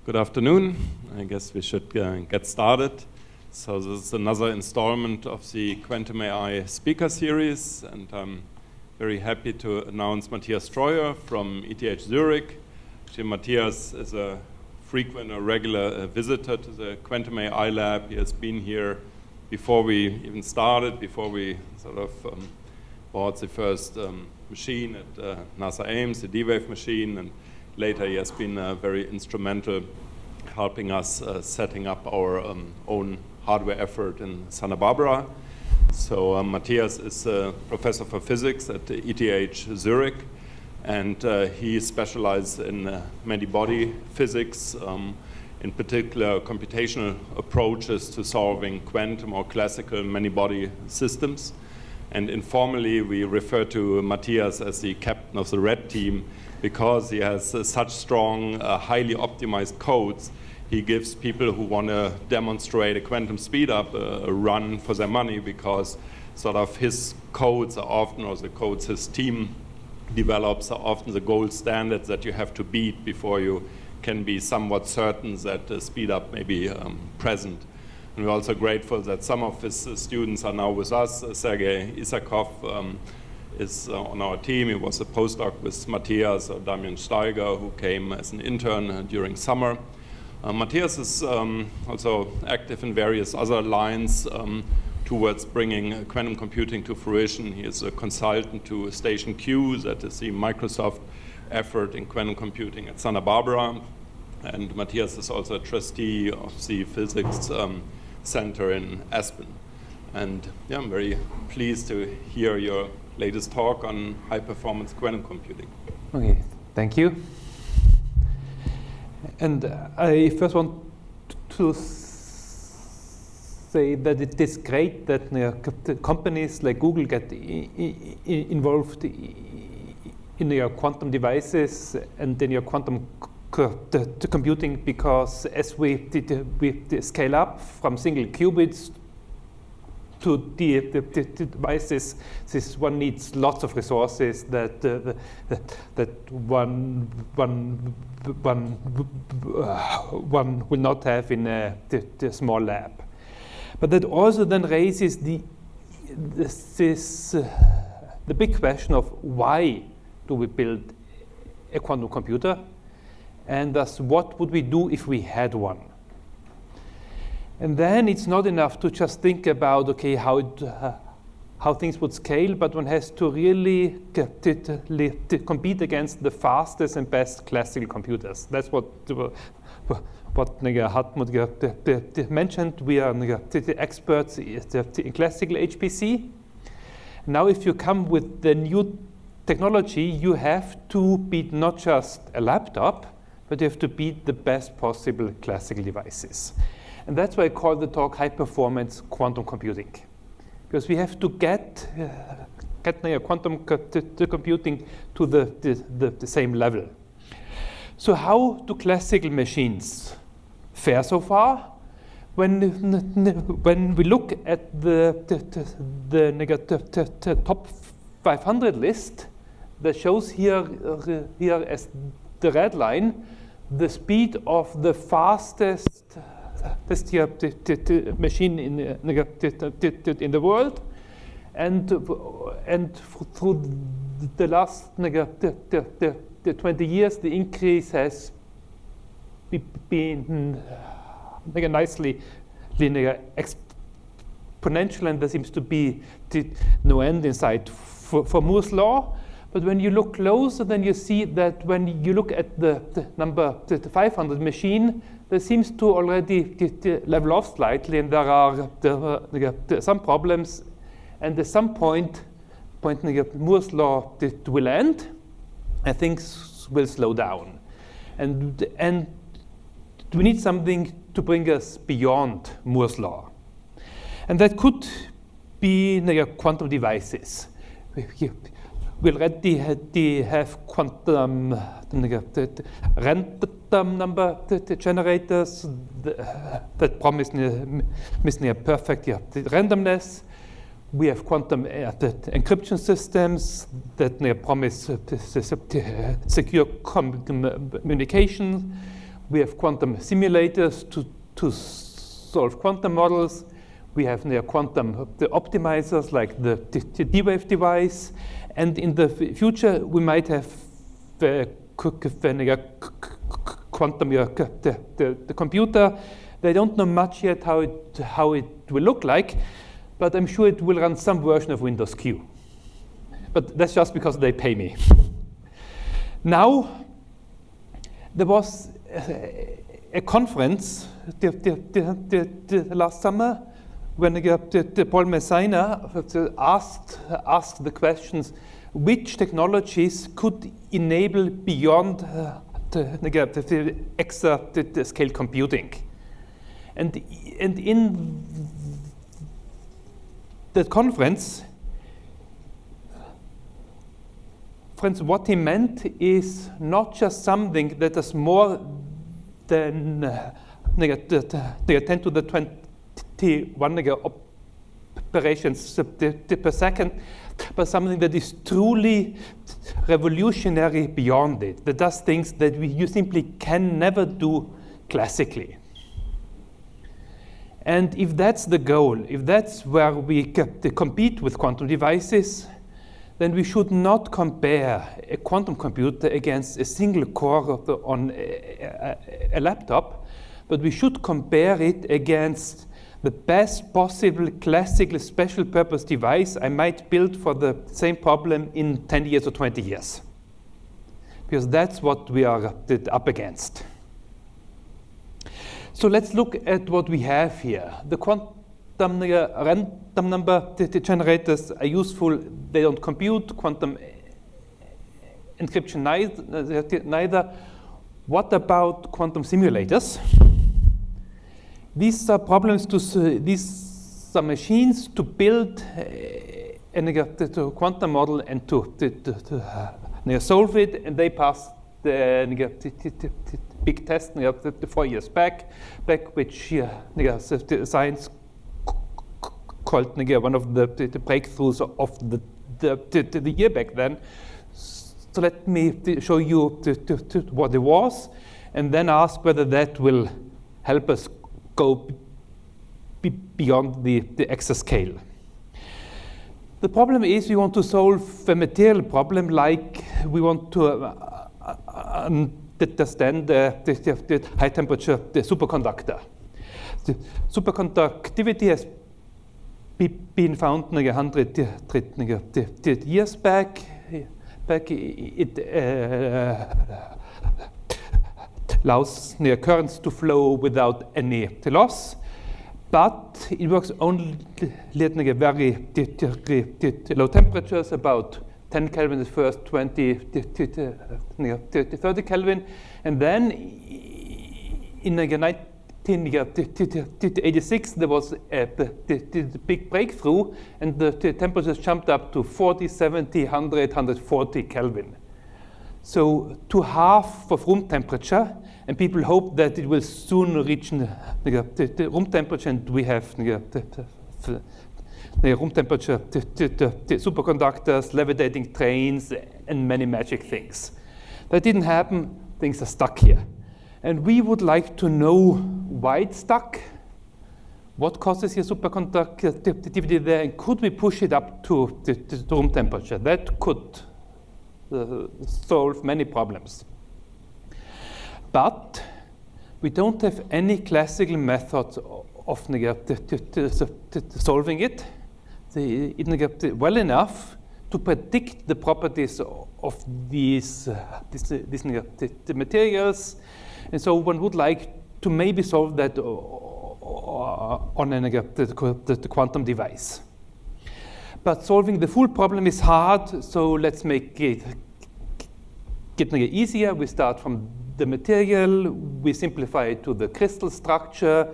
Good afternoon. I guess we should get started. So this is another installment of the Quantum AI speaker series, and I'm very happy to announce Matthias Troyer from ETH Zurich. Actually, Matthias is a frequent or regular visitor to the Quantum AI lab. He has been here before we even started, before we sort of bought the first machine at NASA Ames, the D-Wave machine, and later he has been very instrumental helping us setting up our own hardware effort in Santa Barbara. So Matthias is a professor for physics at ETH Zurich, and he specializes in many-body physics, in particular computational approaches to solving quantum or classical many-body systems. And informally, we refer to Matthias as the captain of the red team because he has such strong, highly optimized codes. He gives people who want to demonstrate a quantum speedup a run for their money because sort of his codes are often, or the codes his team develops are often the gold standards that you have to beat before you can be somewhat certain that the speedup may be present. And we're also grateful that some of his students are now with us. Sergei Isakov is on our team. He was a postdoc with Matthias, or Damian Steiger, who came as an intern during summer. Matthias is also active in various other lines towards bringing quantum computing to fruition. He is a consultant to Station Q, that is the Microsoft effort in quantum computing at Santa Barbara. And Matthias is also a trustee of the Physics Center in Aspen. And yeah, I'm very pleased to hear your latest talk on high-performance quantum computing. Okay, thank you. And I first want to say that it is great that companies like Google get involved in your quantum devices and in your quantum computing, because as we scale up from single qubits to the devices, one needs lots of resources that one will not have in the small lab. But that also then raises the big question of why do we build a quantum computer, and thus what would we do if we had one? And then it's not enough to just think about, okay, how things would scale, but one has to really compete against the fastest and best classical computers. That's what Hartmut mentioned. We are the experts in classical HPC. Now, if you come with the new technology, you have to beat not just a laptop, but you have to beat the best possible classical devices. And that's why I call the talk high-performance quantum computing, because we have to get quantum computing to the same level. So how do classical machines fare so far? When we look at the top 500 list that shows here as the red line the speed of the fastest machine in the world, and through the last 20 years, the increase has been nicely linear, exponential, and there seems to be no end in sight for Moore's law. But when you look closer, then you see that when you look at the number 500 machine, there seems to already level off slightly, and there are some problems. And at some point Moore's law will end, and things will slow down. And we need something to bring us beyond Moore's law. And that could be quantum devices. We already have quantum random number generators that promise near perfect randomness. We have quantum encryption systems that promise secure communication. We have quantum simulators to solve quantum models. We have quantum optimizers like the D-Wave device. And in the future, we might have quantum the computer. They don't know much yet how it will look like, but I'm sure it will run some version of Windows Q. But that's just because they pay me. Now, there was a conference the last summer when Paul Messina asked the questions, which technologies could enable beyond the exa-scale computing. And in that conference, friends, what he meant is not just something that is more than 10 to the 21 operations per second, but something that is truly revolutionary beyond it, that does things that you simply can never do classically. And if that's the goal, if that's where we compete with quantum devices, then we should not compare a quantum computer against a single core on a laptop, but we should compare it against the best possible classical special purpose device I might build for the same problem in 10 years or 20 years. Because that's what we are up against. So let's look at what we have here. The quantum random number generators are useful. They don't compute. Quantum encryption neither. What about quantum simulators? These are problems these are machines to build a quantum model and to solve it, and they pass the big test 4 years back, which science called one of the breakthroughs of the year back then. So let me show you what it was, and then ask whether that will help us go beyond the exa-scale. The problem is we want to solve a material problem, like we want to understand the high temperature superconductor. The superconductivity has been found 100 years back. It allows currents to flow without any loss, but it works only at very low temperatures, about 10 Kelvin at first, 20 to 30 Kelvin, and then in 1986 there was the big breakthrough, and the temperatures jumped up to 40, 70, 100, 140 Kelvin. So to half of room temperature, and people hope that it will soon reach the room temperature, and we have the room temperature superconductors, levitating trains, and many magic things. That didn't happen. Things are stuck here. And we would like to know why it's stuck, what causes your superconductivity there, and could we push it up to room temperature? That could solve many problems. But we don't have any classical methods of solving it. Well enough to predict the properties of these materials. And so one would like to maybe solve that on the quantum device. But solving the full problem is hard, so let's make it easier. We start from the material, we simplify it to the crystal structure,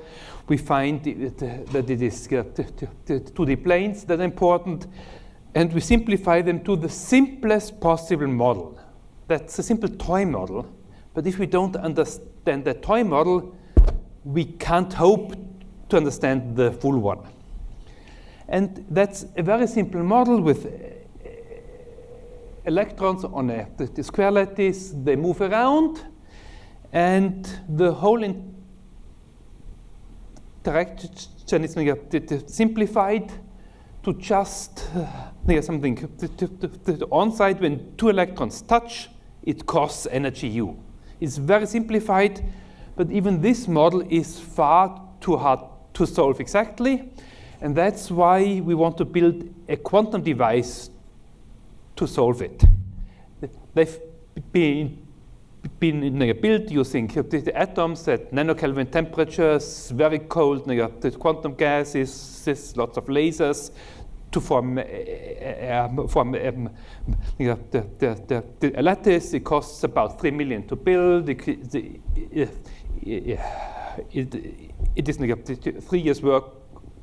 we find that it is 2D planes that are important, and we simplify them to the simplest possible model. That's a simple toy model, but if we don't understand that toy model, we can't hope to understand the full one. And that's a very simple model with electrons on the square lattice. They move around, And the whole interaction is simplified to just something on site when two electrons touch, it costs energy U. It's very simplified, but even this model is far too hard to solve exactly, and that's why we want to build a quantum device to solve it. They've been built using the atoms at nanokelvin temperatures, very cold the quantum gases, lots of lasers to form a lattice. It costs about 3 million to build. It is 3 years' work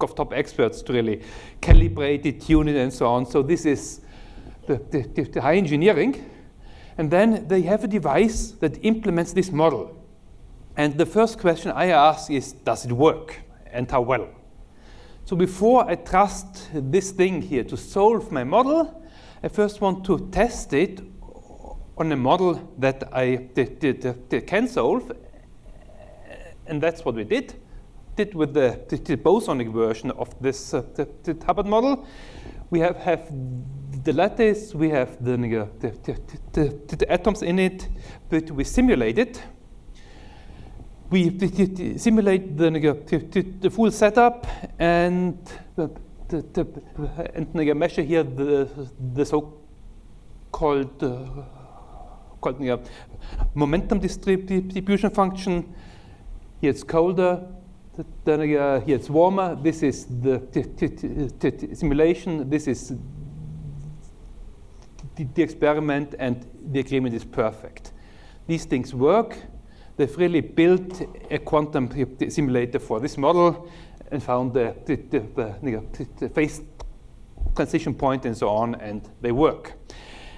of top experts to really calibrate it, tune it, and so on. So this is the high engineering. And then they have a device that implements this model. And the first question I ask is, does it work? And how well? So before I trust this thing here to solve my model, I first want to test it on a model that I can solve. And that's what we did with the bosonic version of this the Hubbard model. We have the lattice, we have the atoms in it, but we simulate it. We simulate the full setup and measure here the so-called momentum distribution function. Here it's colder, then here it's warmer. This is the simulation. This is the experiment, and the agreement is perfect. These things work. They've really built a quantum simulator for this model and found the phase transition point and so on, and they work.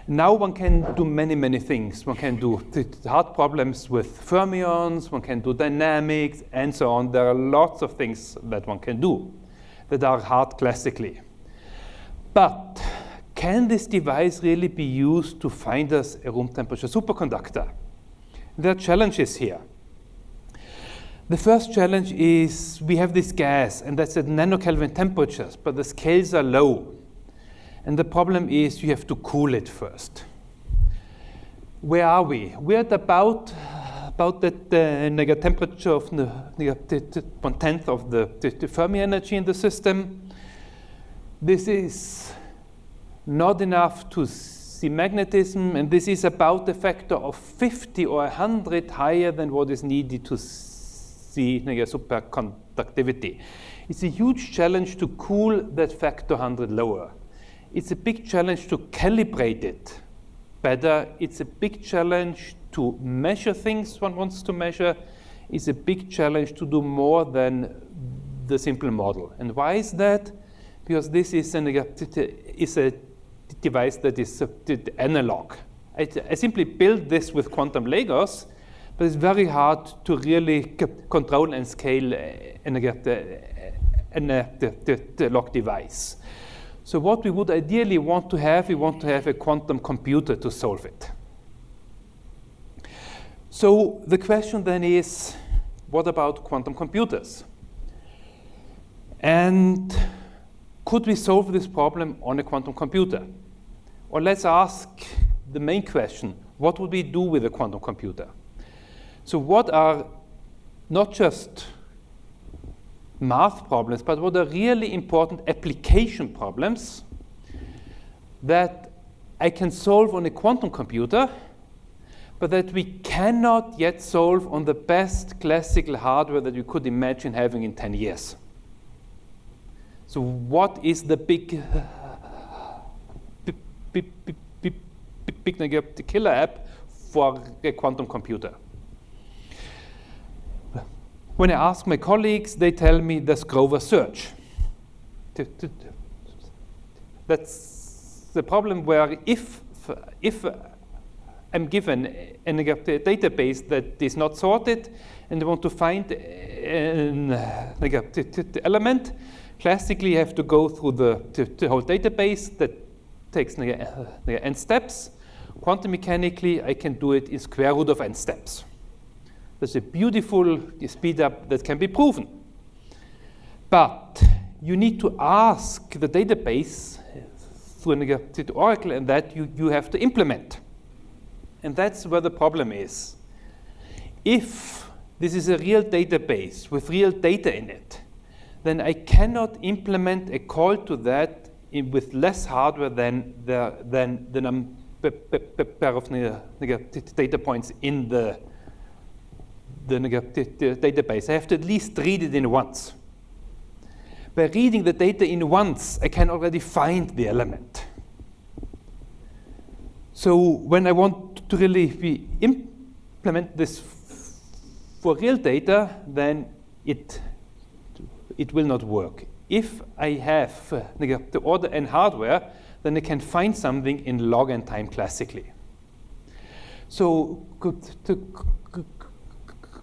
Now one can do many, many things. One can do hard problems with fermions, one can do dynamics, and so on. There are lots of things that one can do that are hard classically. But can this device really be used to find us a room temperature superconductor? There are challenges here. The first challenge is we have this gas, and that's at nanokelvin temperatures, but the scales are low. And the problem is you have to cool it first. Where are we? We're at about the temperature of 1/10 of the Fermi energy in the system. This is not enough to see magnetism, and this is about a factor of 50 or 100 higher than what is needed to see superconductivity. It's a huge challenge to cool that factor 100 lower. It's a big challenge to calibrate it better. It's a big challenge to measure things one wants to measure. It's a big challenge to do more than the simple model. And why is that? Because this is a device that is analog. I simply built this with quantum Legos, but it's very hard to really control and scale the log device. So what we would ideally want to have, we want to have a quantum computer to solve it. So the question then is, what about quantum computers? And could we solve this problem on a quantum computer? Or let's ask the main question, what would we do with a quantum computer? So what are not just math problems, but what are really important application problems that I can solve on a quantum computer, but that we cannot yet solve on the best classical hardware that you could imagine having in 10 years. So what is the big killer app for a quantum computer? When I ask my colleagues, they tell me there's Grover search. That's the problem where if I'm given a database that is not sorted and I want to find an element, classically you have to go through the whole database that takes n steps. Quantum mechanically, I can do it in square root of n steps. There's a beautiful speed up that can be proven. But you need to ask the database through Oracle, and that you have to implement. And that's where the problem is. If this is a real database with real data in it, then I cannot implement a call to that with less hardware than the number of data points in the database. I have to at least read it in once. By reading the data in once, I can already find the element. So when I want to really implement this for real data, then it will not work. If I have the order n hardware, then I can find something in log n time classically. So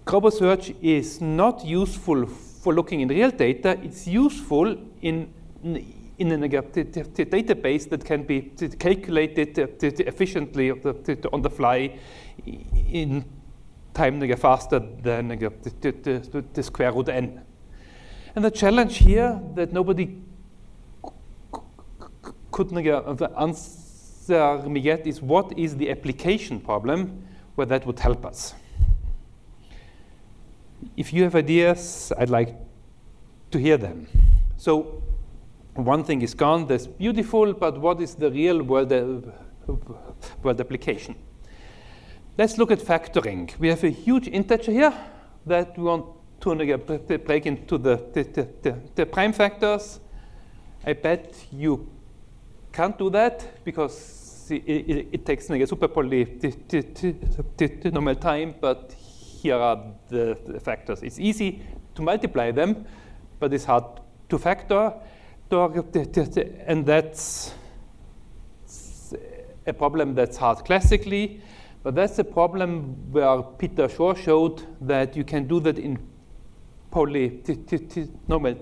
global search is not useful for looking in real data. It's useful in a database that can be calculated efficiently on the fly in time faster than the square root n. And the challenge here that nobody could answer me yet is, what is the application problem where that would help us? If you have ideas, I'd like to hear them. So one thing is gone, that's beautiful, but what is the real world application? Let's look at factoring. We have a huge integer here that we want to break into the prime factors. I bet you can't do that because it takes super polynomial time, but here are the factors. It's easy to multiply them, but it's hard to factor. And that's a problem that's hard classically, but that's a problem where Peter Shor showed that you can do that in polynomial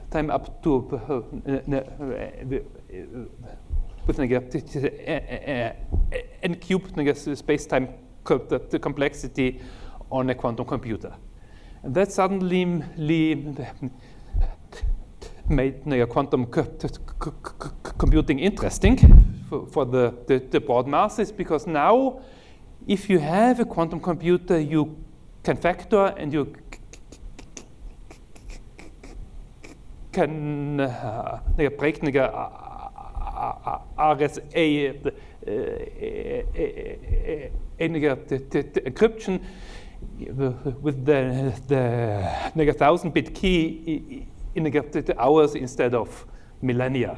time up to with n cubed space-time the complexity on a quantum computer. And that suddenly made quantum computing interesting for the broad masses, because now if you have a quantum computer, you can factor and you can break RSA encryption with the 1000-bit key in hours instead of millennia.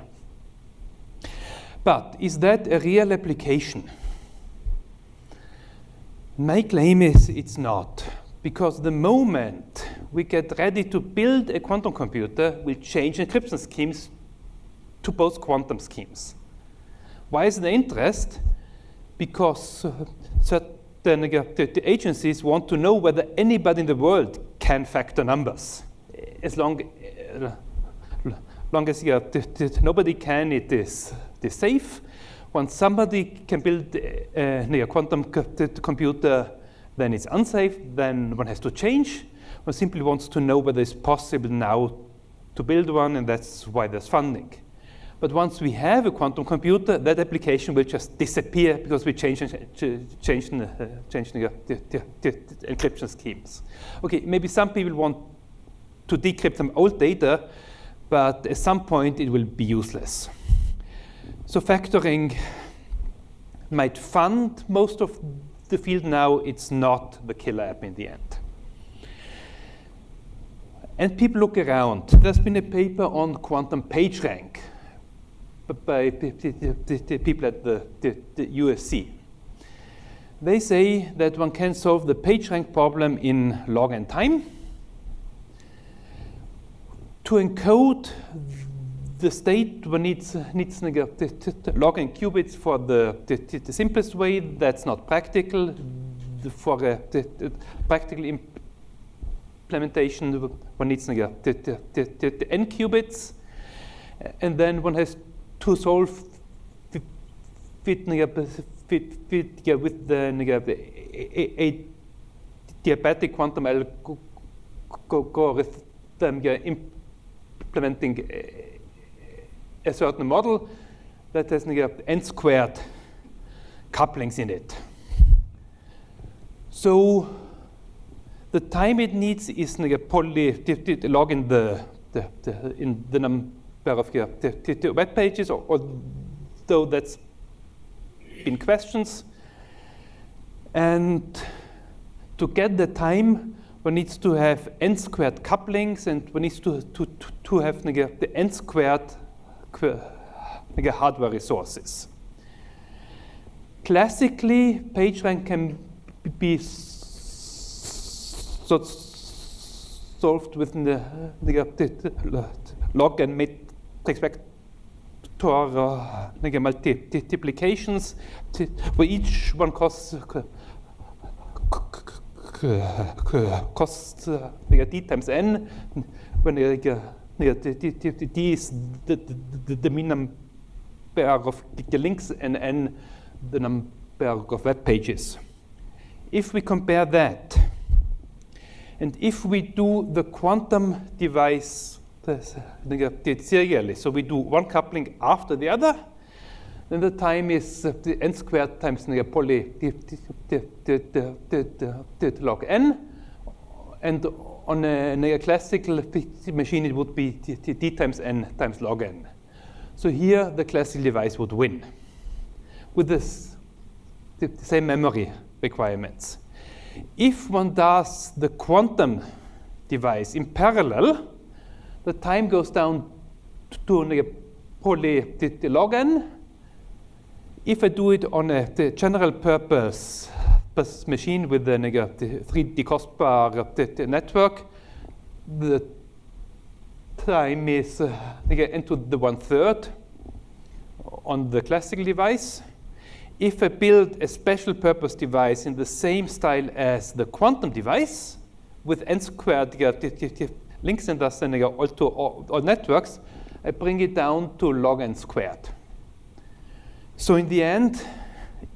But is that a real application? My claim is it's not, because the moment we get ready to build a quantum computer, we'll change encryption schemes to post-quantum schemes. Why is there interest? Because certain agencies want to know whether anybody in the world can factor numbers. As long as nobody can, it is safe. Once somebody can build a quantum computer, then it's unsafe. Then one has to change. One simply wants to know whether it's possible now to build one, and that's why there's funding. But once we have a quantum computer, that application will just disappear because we change the encryption schemes. Okay, maybe some people want to decrypt some old data, but at some point it will be useless. So factoring might fund most of the field now. It's not the killer app in the end. And people look around. There's been a paper on quantum PageRank by people at the USC. They say that one can solve the PageRank problem in log n time. To encode the state, one needs log n qubits for the simplest way. That's not practical. For a practical implementation, one needs n qubits, and then one has to solve with the diabatic quantum algorithm, you're implementing a certain model that has n-squared couplings in it. So the time it needs is probably log in the number of your web pages, although that's been questions. And to get the time, one needs to have n-squared couplings, and one needs to have the n-squared hardware resources. Classically, PageRank can be solved with the log and matrix vector multiplications, where each one costs d times n, when d is the mean number of the links and n the number of web pages. If we compare that, and if we do the quantum device serially, so we do one coupling after the other, then the time is the n squared times poly log n, and on a classical machine it would be d times n times log n. So here the classical device would win with the same memory requirements. If one does the quantum device in parallel, the time goes down to poly log n. If I do it on the general purpose machine with the 3D crossbar network, the time is n to the 1/3 on the classical device. If I build a special purpose device in the same style as the quantum device with n-squared links and thus all networks, I bring it down to log n squared. So in the end,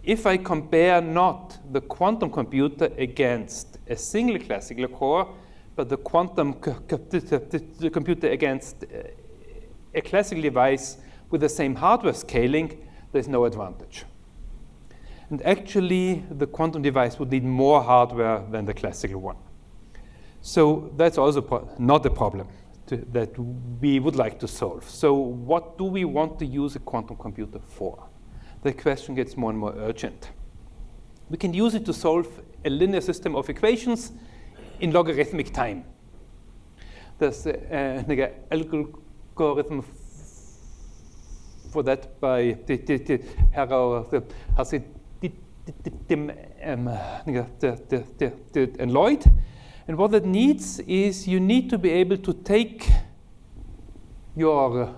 if I compare not the quantum computer against a single classical core, but the quantum computer against a classical device with the same hardware scaling, there's no advantage. And actually, the quantum device would need more hardware than the classical one. So that's also not a problem that we would like to solve. So what do we want to use a quantum computer for? The question gets more and more urgent. We can use it to solve a linear system of equations in logarithmic time. There's an algorithm for that by and Lloyd. And what it needs is you need to be able to take your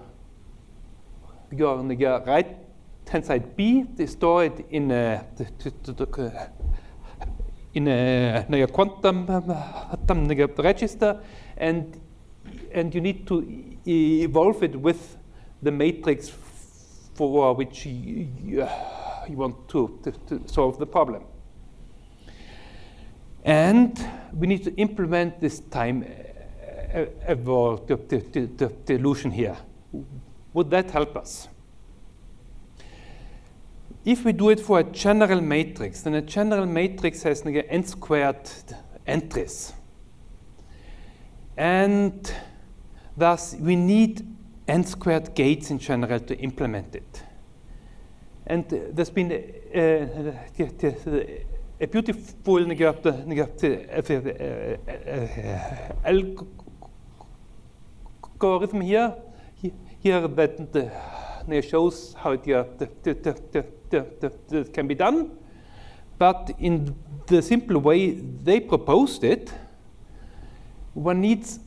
right-hand side B, store it in a quantum register, and you need to evolve it with the matrix for which you want to solve the problem. And we need to implement this time evolution here. Would that help us? If we do it for a general matrix, then a general matrix has n-squared entries. And thus, we need n-squared gates in general to implement it. And there's been a beautiful algorithm here that shows how it can be done. But in the simple way they proposed it, one needs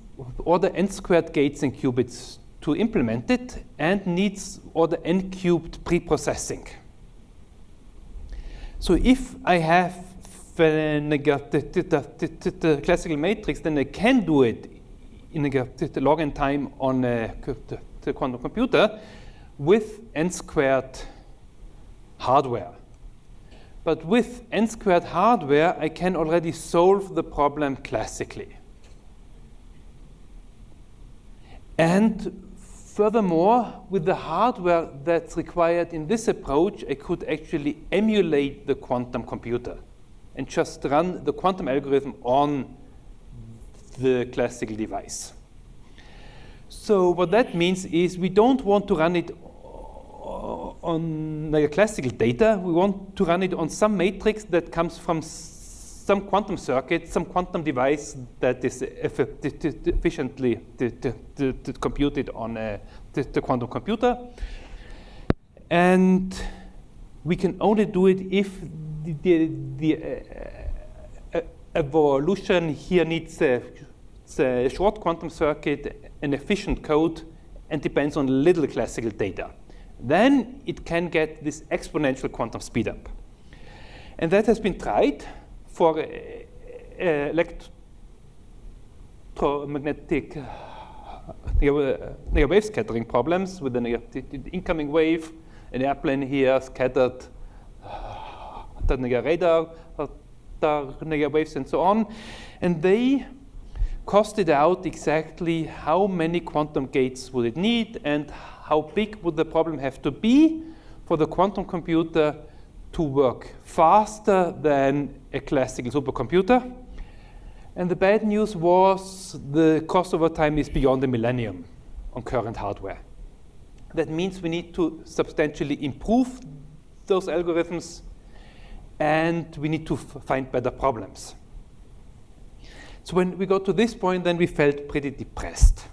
all the n-squared gates and qubits to implement it, and needs all the n-cubed pre-processing. So if I have the classical matrix, then I can do it in the log n time on the quantum computer with n-squared hardware. But with n-squared hardware, I can already solve the problem classically. And furthermore, with the hardware that's required in this approach, I could actually emulate the quantum computer and just run the quantum algorithm on the classical device. So what that means is we don't want to run it on like classical data. We want to run it on some matrix that comes from some quantum circuit, some quantum device that is efficiently computed on the quantum computer. And we can only do it if the evolution here needs a short quantum circuit, an efficient code, and depends on little classical data. Then it can get this exponential quantum speedup. And that has been tried for electromagnetic wave scattering problems with the incoming wave, an airplane here scattered the radar waves and so on. And they costed out exactly how many quantum gates would it need and how big would the problem have to be for the quantum computer to work faster than a classical supercomputer. And the bad news was the cost over time is beyond a millennium on current hardware. That means we need to substantially improve those algorithms, and we need to find better problems. So when we got to this point, then we felt pretty depressed.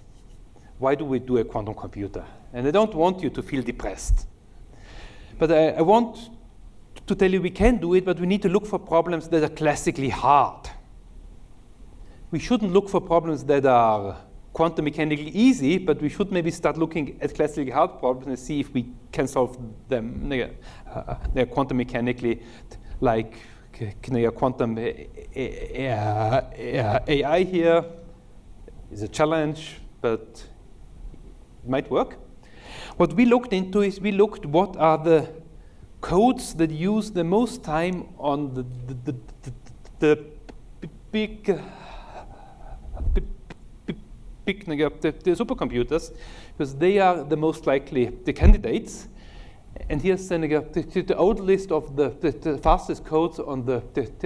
Why do we do a quantum computer? And I don't want you to feel depressed. But I want to tell you we can do it, but we need to look for problems that are classically hard. We shouldn't look for problems that are quantum mechanically easy, but we should maybe start looking at classically hard problems and see if we can solve them quantum mechanically, like quantum AI here is a challenge, but it might work. What we looked into is we looked what are the codes that use the most time on the big the supercomputers, because they are the most likely the candidates. And here's the old list of the fastest codes on the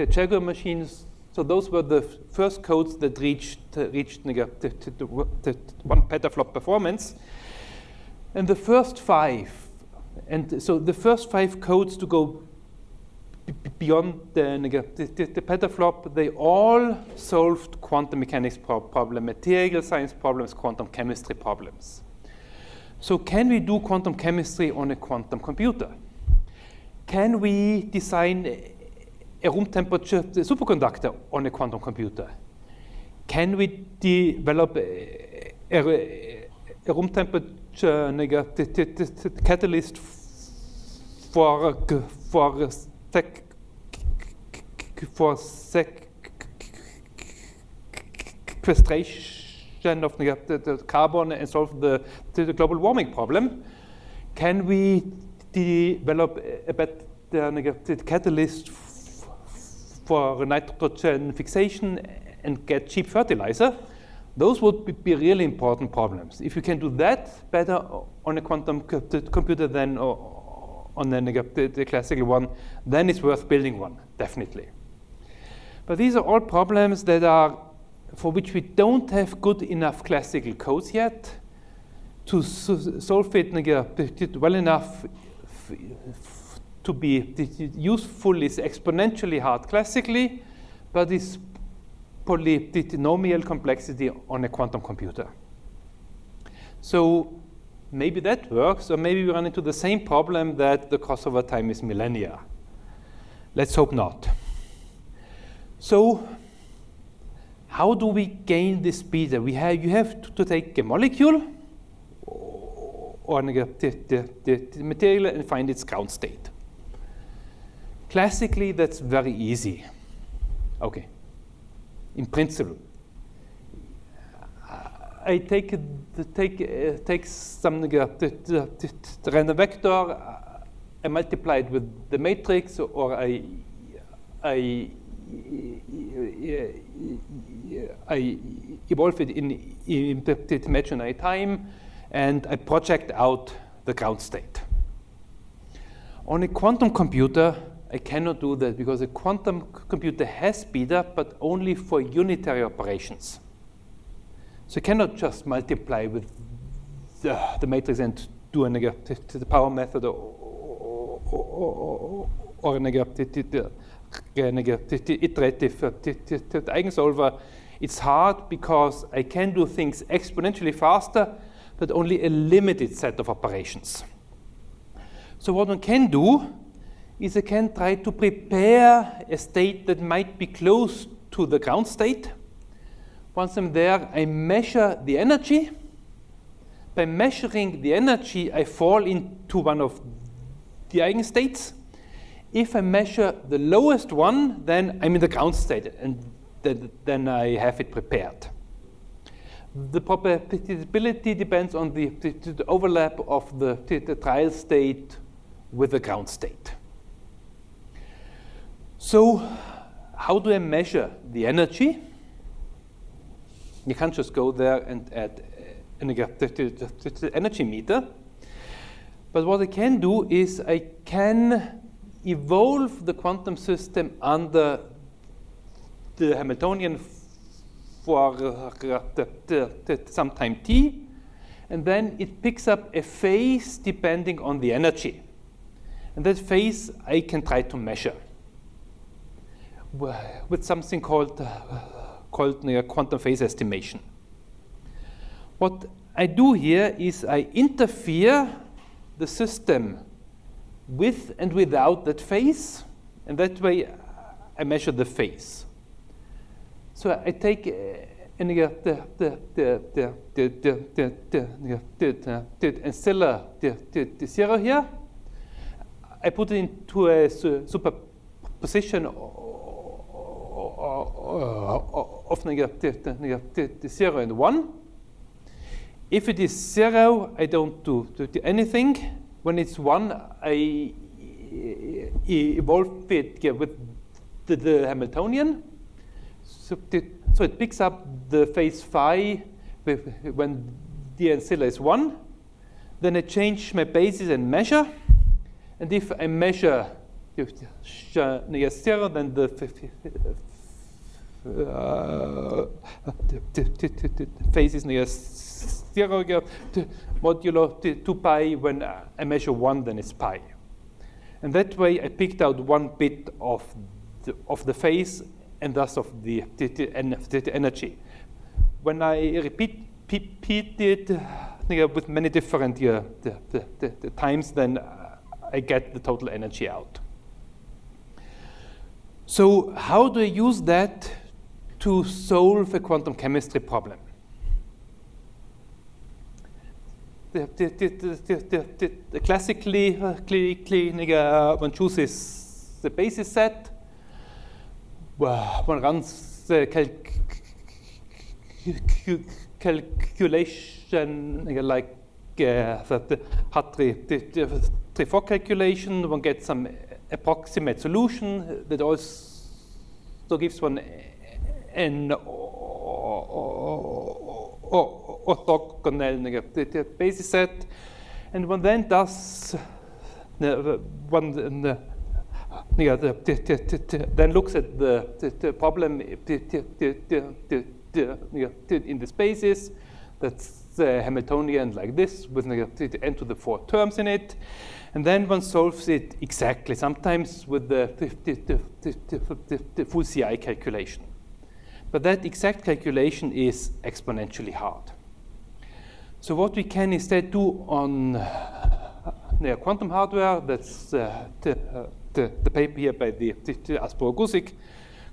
Jaguar machines. So those were the first codes that reached the 1 petaflop performance. And the first 5, and so the first 5 codes to go beyond the petaflop, they all solved quantum mechanics problem, material science problems, quantum chemistry problems. So can we do quantum chemistry on a quantum computer? Can we design a room temperature superconductor on a quantum computer? Can we develop a room temperature catalyst for sequestration of the carbon and solve the global warming problem? Can we develop a better catalyst for nitrogen fixation and get cheap fertilizer? Those would be really important problems. If you can do that better on a quantum computer than on the classical one, then it's worth building one, definitely. But these are all problems that are for which we don't have good enough classical codes yet to solve it well enough to be useful. Is exponentially hard classically, but is polynomial complexity on a quantum computer. So maybe that works, or maybe we run into the same problem that the crossover time is millennia. Let's hope not. So how do we gain this speed? You have to take a molecule or the material and find its ground state. Classically, that's very easy. Okay, in principle. I take some the random vector, I multiply it with the matrix, or I evolve it in imaginary time, and I project out the ground state. On a quantum computer, I cannot do that because a quantum computer has speedup, but only for unitary operations. So I cannot just multiply with the matrix and do the power method or an iterative eigensolver. It's hard because I can do things exponentially faster, but only a limited set of operations. So what one can do is I can try to prepare a state that might be close to the ground state. Once I'm there, I measure the energy. By measuring the energy, I fall into one of the eigenstates. If I measure the lowest one, then I'm in the ground state, and then I have it prepared. The probability depends on the overlap of the trial state with the ground state. So how do I measure the energy? You can't just go there and add an energy meter. But what I can do is I can evolve the quantum system under the Hamiltonian for some time t, and then it picks up a phase depending on the energy. And that phase I can try to measure with something called quantum phase estimation. What I do here is I interfere the system with and without that phase, and that way I measure the phase. So I take ancilla the zero here. I put it into a superposition of the 0 and 1. If it is 0, I don't do anything. When it's 1, I evolve it with the Hamiltonian. So it picks up the phase phi when the ancilla is 1. Then I change my basis and measure. And if I measure 0, then the phase is near 0 modulo 2 pi. When I measure 1, then it's pi. And that way I picked out one bit of the phase and thus of the energy. When I repeat it with many different times, then I get the total energy out. So how do I use that to solve a quantum chemistry problem? Classically, one chooses the basis set. One runs the calculation like the Hartree-Fock calculation. One gets some approximate solution that also gives one an orthogonal basis set, and one then does then looks at the problem in the spaces. That's Hamiltonian like this with n to the 4 terms in it. And then one solves it exactly, sometimes with the full CI calculation. But that exact calculation is exponentially hard. So what we can instead do on quantum hardware, that's the paper here by the Asborough-Guzik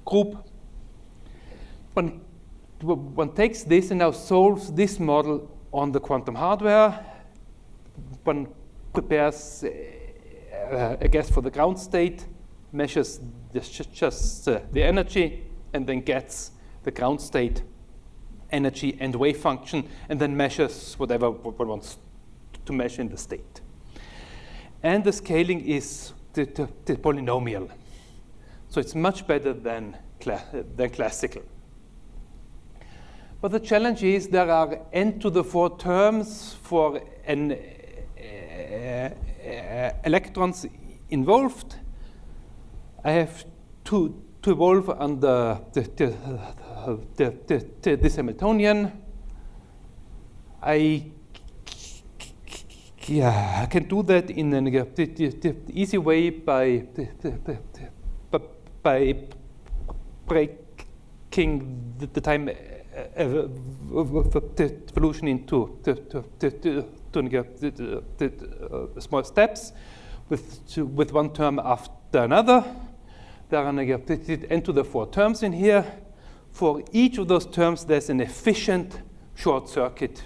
group. One takes this and now solves this model on the quantum hardware. One prepares a guess for the ground state, measures just the energy, and then gets the ground state, energy, and wave function, and then measures whatever one wants to measure in the state. and the scaling is the polynomial. So it's much better than classical. But the challenge is there are n to the 4 terms for an electrons involved. I have to evolve under this Hamiltonian. I can do that in an easy way by breaking the time evolution into small steps with one term after another. There are n to the 4 terms in here. For each of those terms, there's an efficient short circuit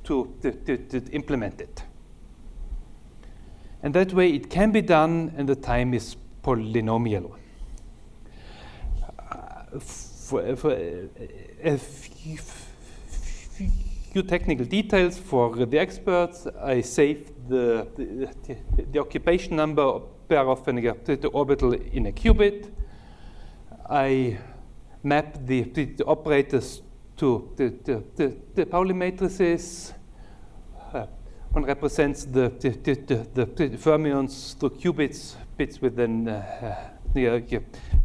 to implement it. And that way it can be done, and the time is polynomial. For a few technical details for the experts, I saved the occupation number pair of the orbital in a qubit. I map the operators to the Pauli matrices. One represents the fermions through qubits, bits within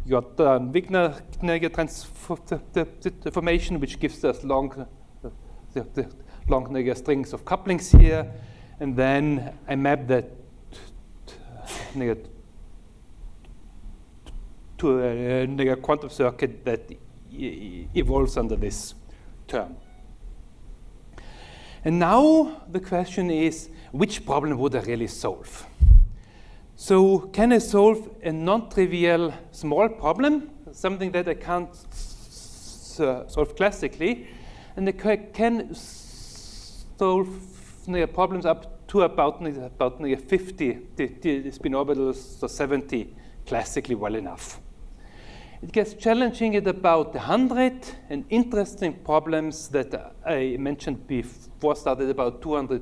Jordan-Wigner transformation, which gives us long strings of couplings here, and then I map that to a quantum circuit that evolves under this term. And now the question is, which problem would I really solve? So can I solve a non-trivial small problem, something that I can't solve classically, and I can solve problems up to about 50 spin orbitals or 70 classically well enough. It gets challenging at about 100, and interesting problems that I mentioned before started about 200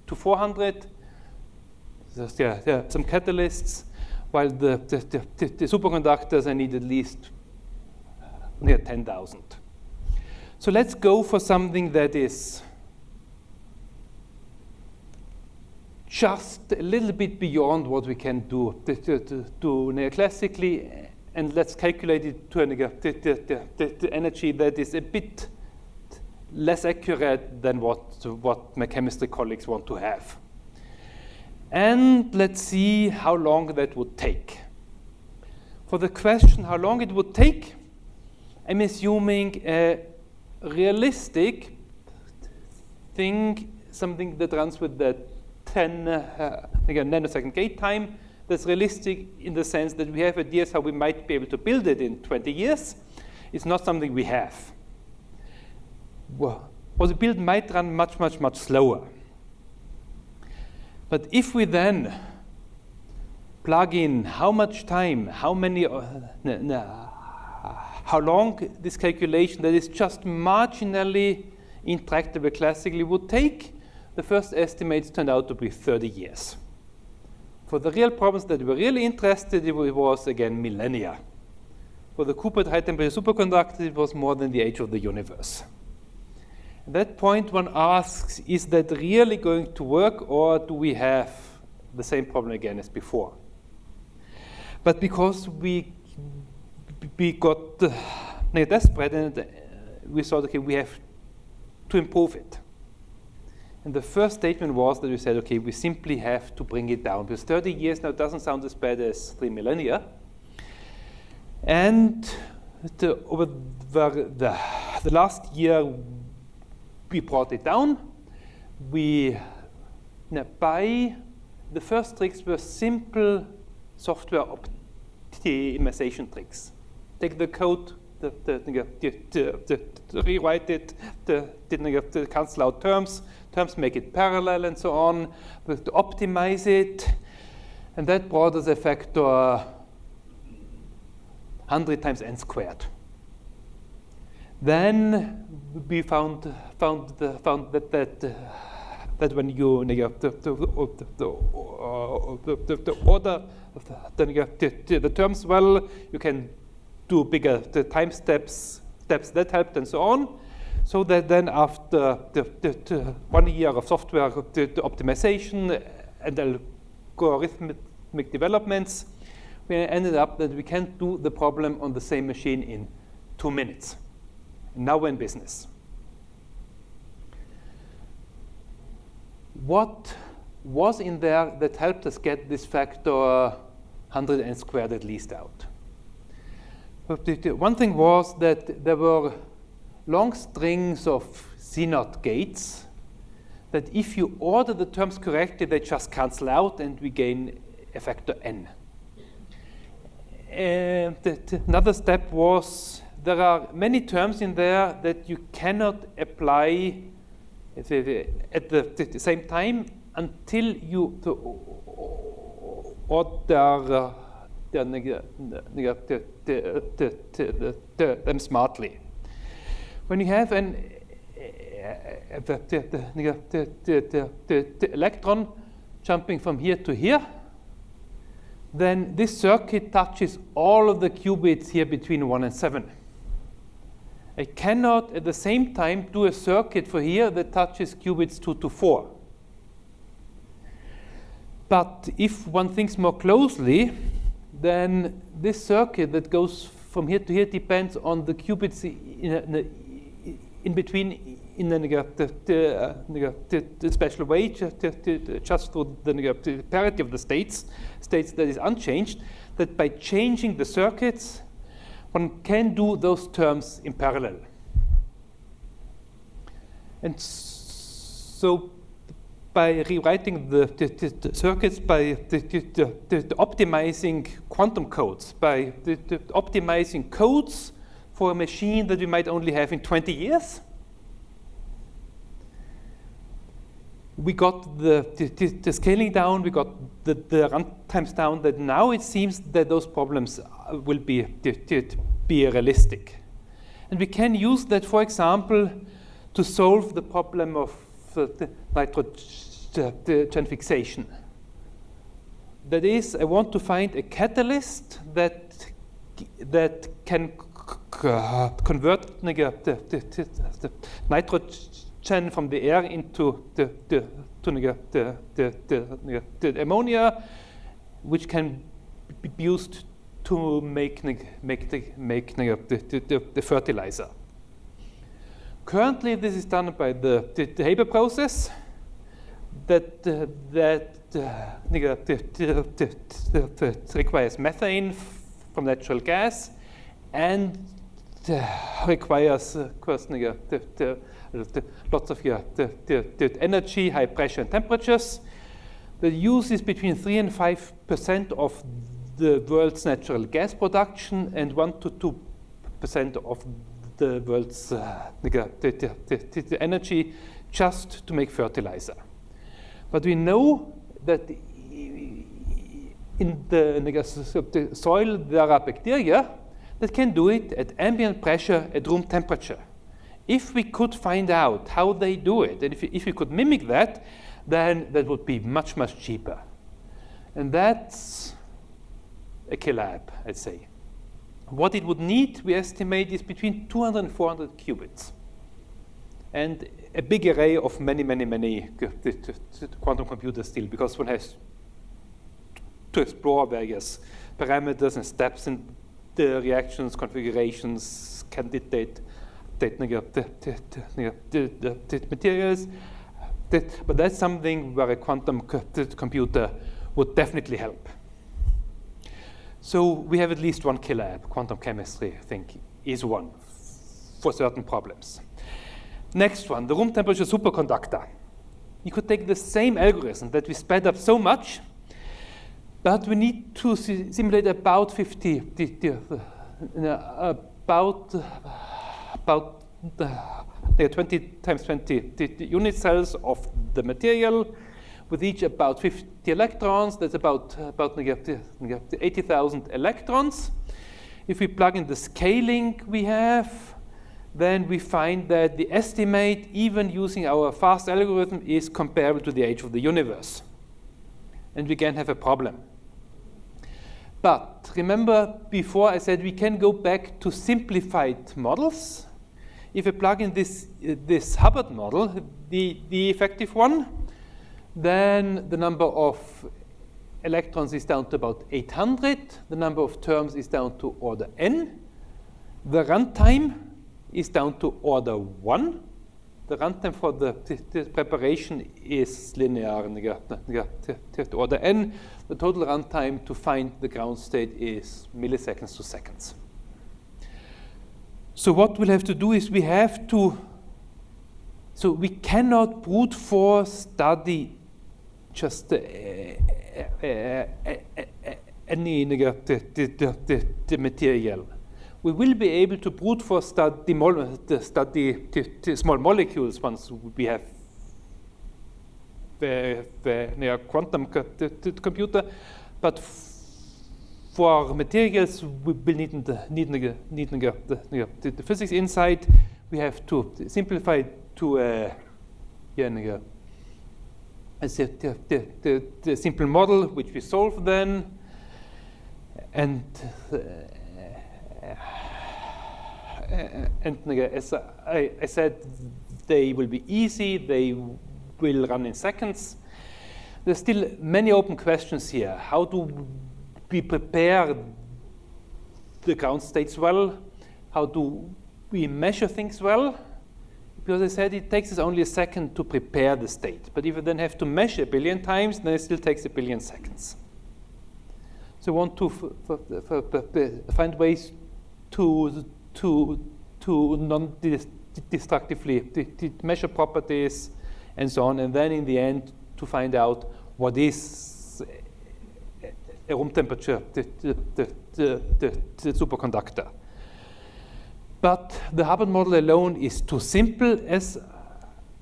to 400. There are some catalysts, while the superconductors I need at least near 10,000. So let's go for something that is just a little bit beyond what we can do classically, and let's calculate it to the energy that is a bit less accurate than what my chemistry colleagues want to have. And let's see how long that would take. For the question how long it would take, I'm assuming a realistic thing, something that runs with the 10 nanosecond gate time. That's realistic in the sense that we have ideas how we might be able to build it in 20 years. It's not something we have. Well, what we build might run much, much, much slower. But if we then plug in how much time, how long this calculation that is just marginally intractable classically would take, the first estimates turned out to be 30 years. For the real problems that were really interested, it was, again, millennia. For the Cooper high-temperature superconductor, it was more than the age of the universe. At that point, one asks, is that really going to work, or do we have the same problem again as before? But because we got desperate, and we thought, okay, we have to improve it. And the first statement was that we said, okay, we simply have to bring it down, because 30 years now doesn't sound as bad as 3 millennia. And over the last year, we brought it down. By the first tricks were simple software optimization tricks. Take the code, rewrite it, cancel out terms, make it parallel, and so on, but to optimize it. And that brought us a factor 100 times n squared. Then we found that that when you order the terms well, you can do bigger time steps that helped, and so on. So that then after 1 year of software optimization and algorithmic developments, we ended up that we can't do the problem on the same machine in 2 minutes. Now we're in business. What was in there that helped us get this factor 100n squared at least out? One thing was that there were long strings of Z0 gates that if you order the terms correctly, they just cancel out and we gain a factor n. And another step was there are many terms in there that you cannot apply at the same time until you order them smartly. When you have an electron jumping from here to here, then this circuit touches all of the qubits here between 1 and 7. I cannot at the same time do a circuit for here that touches qubits 2 to 4. But if one thinks more closely, then this circuit that goes from here to here depends on the qubits in between in the special way, just through the parity of the states that is unchanged, that by changing the circuits, one can do those terms in parallel. And so by rewriting the circuits, by optimizing quantum codes, by optimizing codes for a machine that we might only have in 20 years, we got the scaling down, we got the runtimes down, that now it seems that those problems will be realistic. And we can use that, for example, to solve the problem of the nitrogen fixation. That is, I want to find a catalyst that can convert the nitrogen from the air into the ammonia, which can be used to make the fertilizer. Currently, this is done by the Haber process that requires methane from natural gas and requires, of course, lots of energy, high pressure and temperatures. The use is between 3 and 5% of the world's natural gas production and 1 to 2% of the world's energy just to make fertilizer. But we know that in the soil there are bacteria that can do it at ambient pressure at room temperature. If we could find out how they do it, and if we could mimic that, then that would be much, much cheaper. And that's a killer app, I'd say. What it would need, we estimate, is between 200 and 400 qubits. And a big array of many quantum computers still, because one has to explore various parameters and steps in the reactions, configurations, candidate materials. But that's something where a quantum computer would definitely help. So we have at least one killer app. Quantum chemistry, I think, is one for certain problems. Next one, the room temperature superconductor. You could take the same algorithm that we sped up so much, but we need to simulate about 20 times 20 unit cells of the material, with each about 50 electrons. That's about 80,000 electrons. If we plug in the scaling we have, then we find that the estimate, even using our fast algorithm, is comparable to the age of the universe. And we can have a problem. But remember, before I said we can go back to simplified models. If I plug in this Hubbard model, the effective one, then the number of electrons is down to about 800. The number of terms is down to order n. The runtime is down to order 1. The runtime for the preparation is linear to order n. The total runtime to find the ground state is milliseconds to seconds. So what we'll have to do is we have to, so we cannot brute force study just any the material. We will be able to brute force study small molecules once we have the quantum computer, but for materials we will need the physics inside. We have to simplify to the simple model, which we solve then, and as I said, they will be easy. They will run in seconds. There's still many open questions here. How do we prepare the ground states well? How do we measure things well? Because I said it takes us only a second to prepare the state. But if you then have to measure 1 billion times, then it still takes 1 billion seconds. So I want to find ways to non-destructively measure properties and so on, and then in the end to find out what is a room temperature the superconductor. But the Hubbard model alone is too simple, as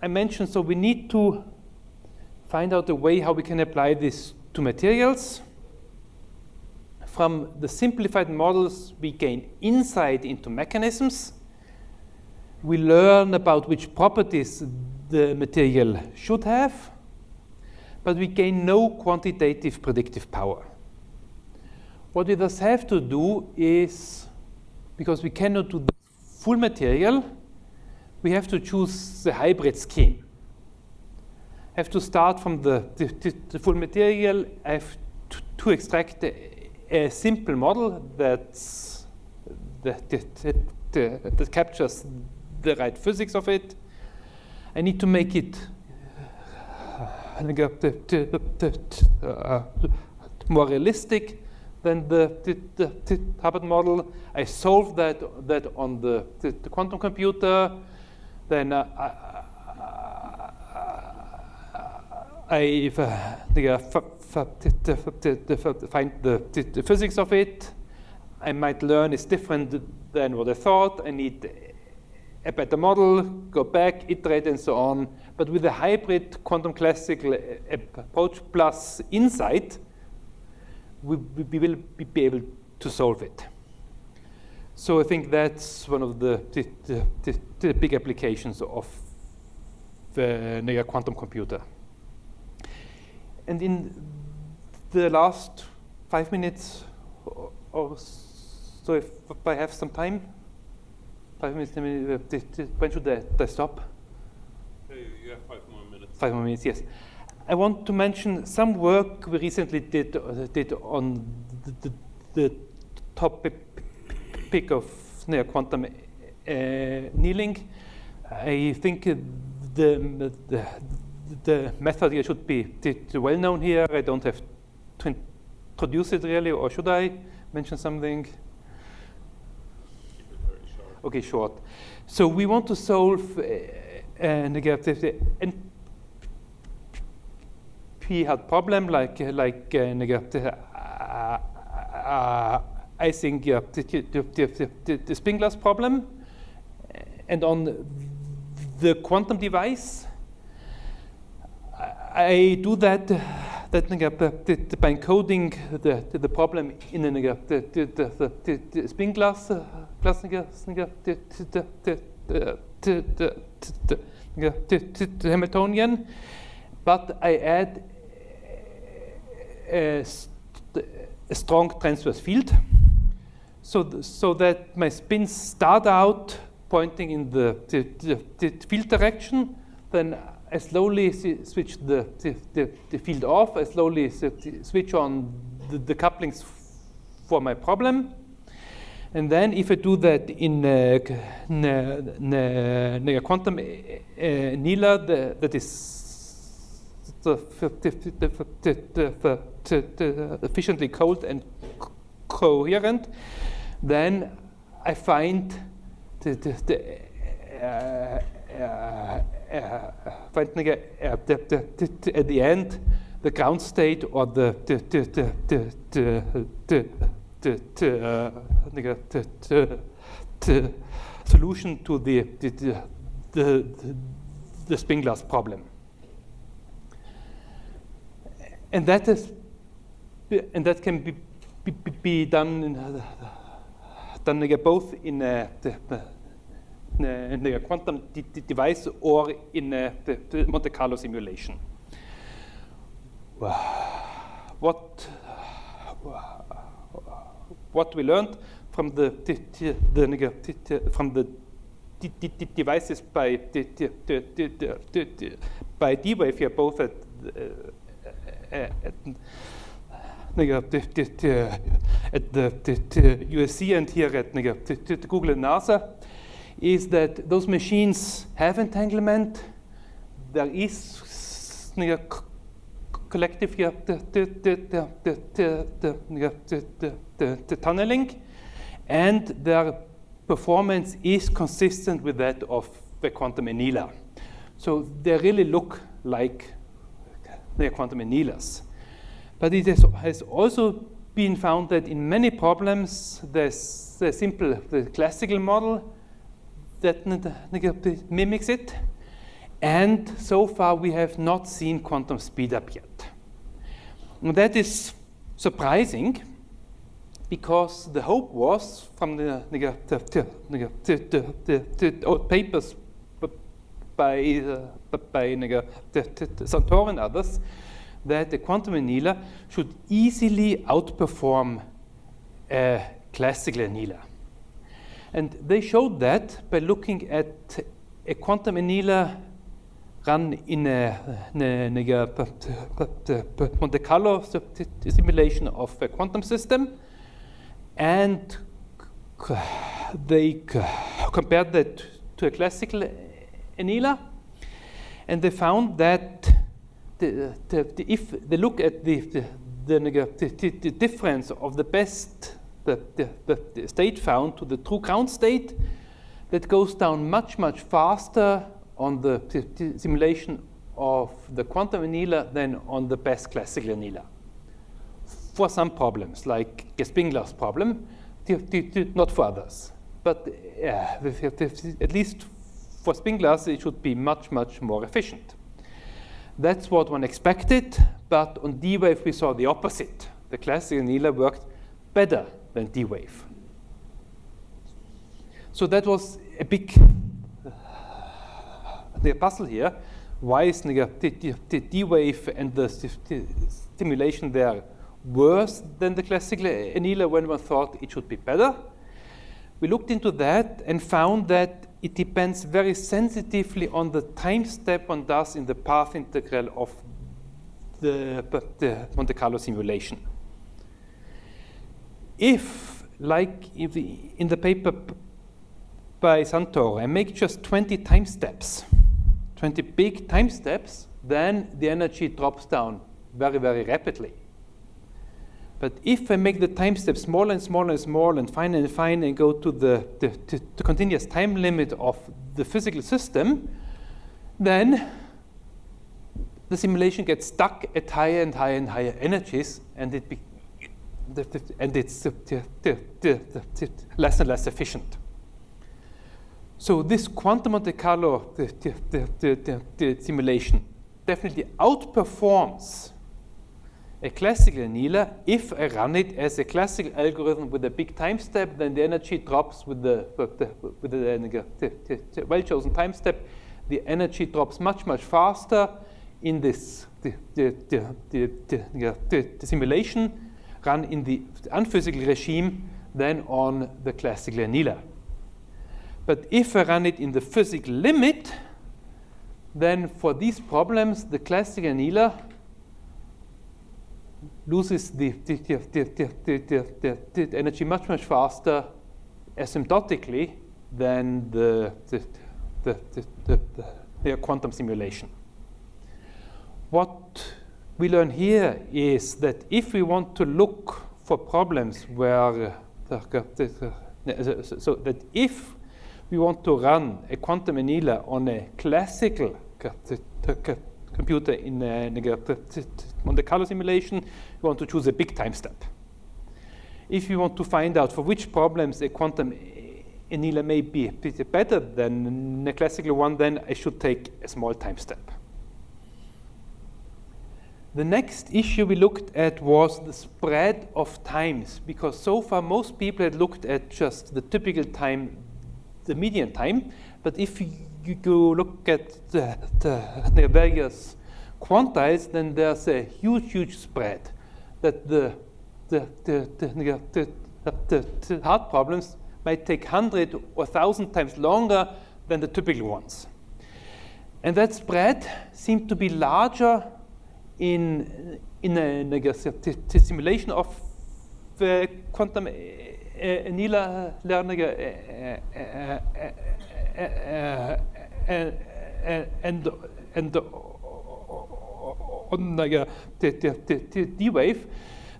I mentioned, so we need to find out a way how we can apply this to materials. From the simplified models, we gain insight into mechanisms. We learn about which properties the material should have, but we gain no quantitative predictive power. What we thus have to do is, because we cannot do the full material, we have to choose the hybrid scheme. I have to start from the full material. I have to extract a simple model that captures the right physics of it. I need to make it more realistic than the Hubbard model. I solve that on the quantum computer. Then I find the physics of it. I might learn it's different than what I thought. I need a better model, go back, iterate, and so on. But with a hybrid quantum classical approach plus insight, we will be able to solve it. So I think that's one of the big applications of the quantum computer. And in the last 5 minutes or so, if I have some time, 5 minutes, when should I stop? You have 5 more minutes. 5 more minutes, yes. I want to mention some work we recently did on the topic of quantum annealing. I think the method here should be well known here. I don't have to introduce it really, or should I mention something? Keep it very short. Okay, short. So we want to solve negative NP-hard problem like negative Ising the spin glass problem, and on the quantum device, I do that by encoding the problem in the spin glass Hamiltonian, but I add a strong transverse field, so that my spins start out pointing in the field direction. Then I slowly switch the field off. I slowly switch on the couplings for my problem. And then if I do that in a quantum annealer that is efficiently cold and coherent, then I find at the end the ground state or the solution to the spin glass problem, and that can be done both in a quantum device or in a Monte Carlo simulation. What we learned from the devices by D-Wave here, both at the USC and here at Google and NASA, is that those machines have entanglement. There is collective here, the tunneling, and their performance is consistent with that of the quantum annealer. So they really look like the quantum annealers. But it has also been found that in many problems, there's a simple classical model that mimics it. And so far, we have not seen quantum speedup yet. And that is surprising, because the hope was from the old papers by Santor and others, that the quantum annealer should easily outperform a classical annealer. And they showed that by looking at a quantum annealer run in a Monte Carlo simulation of a quantum system, and they compared that to a classical annealer, and they found that if they look at the difference of the best the state found to the true ground state, that goes down much faster on the simulation of the quantum annealer than on the best classical annealer. For some problems, like a spin glass problem, not for others. But at least for spin glass, it should be much more efficient. That's what one expected, but on D-Wave we saw the opposite. The classical annealer worked better than D-Wave. So that was a big puzzle here. Why is the D-Wave and the stimulation there worse than the classical annealer when one thought it should be better? We looked into that and found that it depends very sensitively on the time step one does in the path integral of the Monte Carlo simulation. If, like in the paper by Santor, I make just 20 time steps, 20 big time steps, then the energy drops down very rapidly. But if I make the time steps smaller and smaller and fine and go to the continuous time limit of the physical system, then the simulation gets stuck at higher and higher energies, and it's less and less efficient. So this quantum Monte Carlo simulation definitely outperforms a classical annealer, if I run it as a classical algorithm with a big time step, then the energy drops with the well-chosen time step. The energy drops much, much faster in this the simulation run in the unphysical regime than on the classical annealer. But if I run it in the physical limit, then for these problems, the classical annealer loses the energy much, much faster asymptotically than the quantum simulation. What we learn here is that if we want to look for problems where, so that if we want to run a quantum annealer on a classical computer in on the color simulation, we want to choose a big time step. If you want to find out for which problems a quantum annealer may be better than a classical one, then I should take a small time step. The next issue we looked at was the spread of times, because so far most people had looked at just the typical time, the median time, but if you go look at the various quantiles, then there's a huge, huge spread. That the hard problems might take 100 or 1,000 times longer than the typical ones. And that spread seemed to be larger in a simulation of quantum annealer and on the D-wave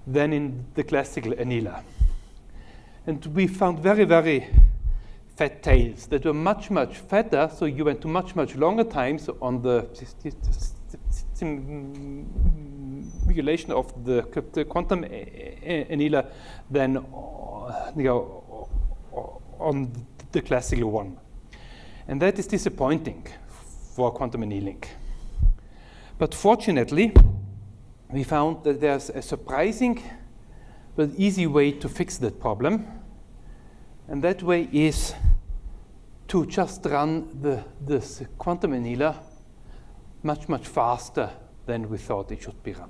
than in the classical annealer. And we found very, very fat tails that were much, much fatter, so you went to much, much longer times on the simulation of the quantum annealer than on the classical one. And that is disappointing for quantum annealing. But fortunately, we found that there's a surprising but easy way to fix that problem. And that way is to just run this quantum annealer much, much faster than we thought it should be run.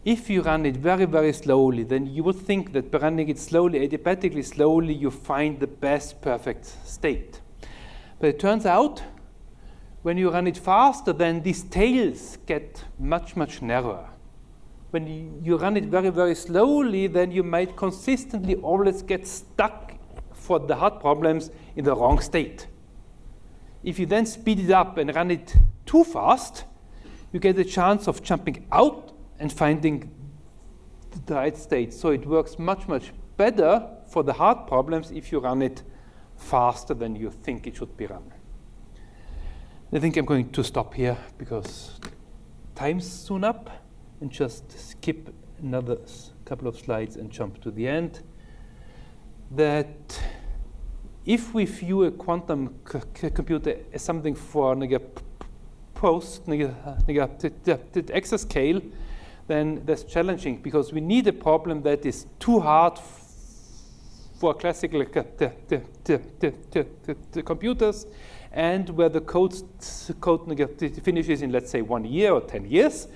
If you run it very, very slowly, then you would think that by running it slowly, adiabatically slowly, you find the best perfect state. But it turns out, when you run it faster, then these tails get much, much narrower. When you run it very, very slowly, then you might consistently always get stuck for the hard problems in the wrong state. If you then speed it up and run it too fast, you get a chance of jumping out and finding the right state. So it works much, much better for the hard problems if you run it faster than you think it should be run. I think I'm going to stop here because time's soon up, and just skip another couple of slides and jump to the end. That if we view a quantum computer as something for post-exa-scale, then that's challenging because we need a problem that is too hard for classical computers, and where the code finishes in, let's say, 1 year or 10 years,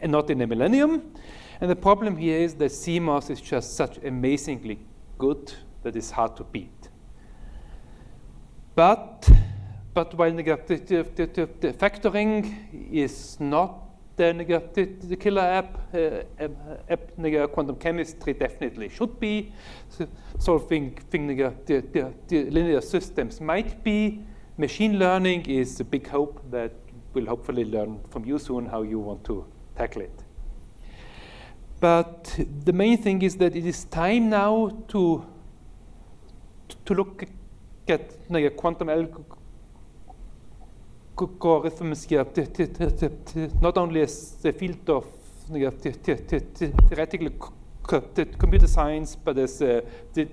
and not in a millennium. And the problem here is that CMOS is just such amazingly good that it's hard to beat. But while the factoring is not the killer app, quantum chemistry definitely should be. Solving the linear systems might be. Machine learning is a big hope that we'll hopefully learn from you soon how you want to tackle it. But the main thing is that it is time now to look at quantum algorithms here, not only as the field of theoretical computer science, but as the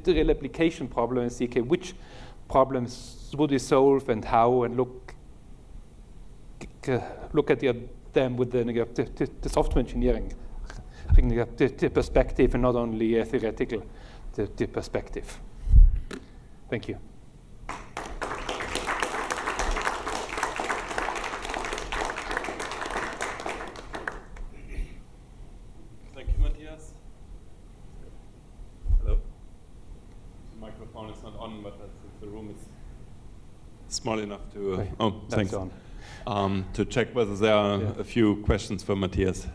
real application problem, and see which problems would we solve and how, and look at the them with the software engineering the perspective and not only a theoretical the perspective. Thank you. Thank you, Matthias. Hello. The microphone is not on, but the room is small enough to. Okay. Oh, thanks. To check whether there are a few questions for Matthias.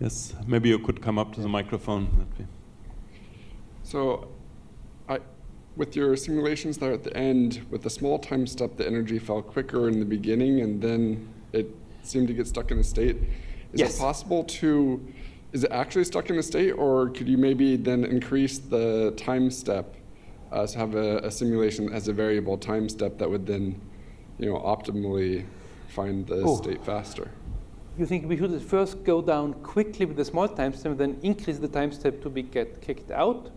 Yes, maybe you could come up to the microphone. So, with your simulations there at the end, with the small time step, the energy fell quicker in the beginning, and then it seemed to get stuck in a state. Is Yes. it possible to, is it actually stuck in a state, or could you maybe then increase the time step to have a simulation that has a variable time step that would then, optimally find the state faster? You think we should first go down quickly with the small time step, then increase the time step to get kicked out?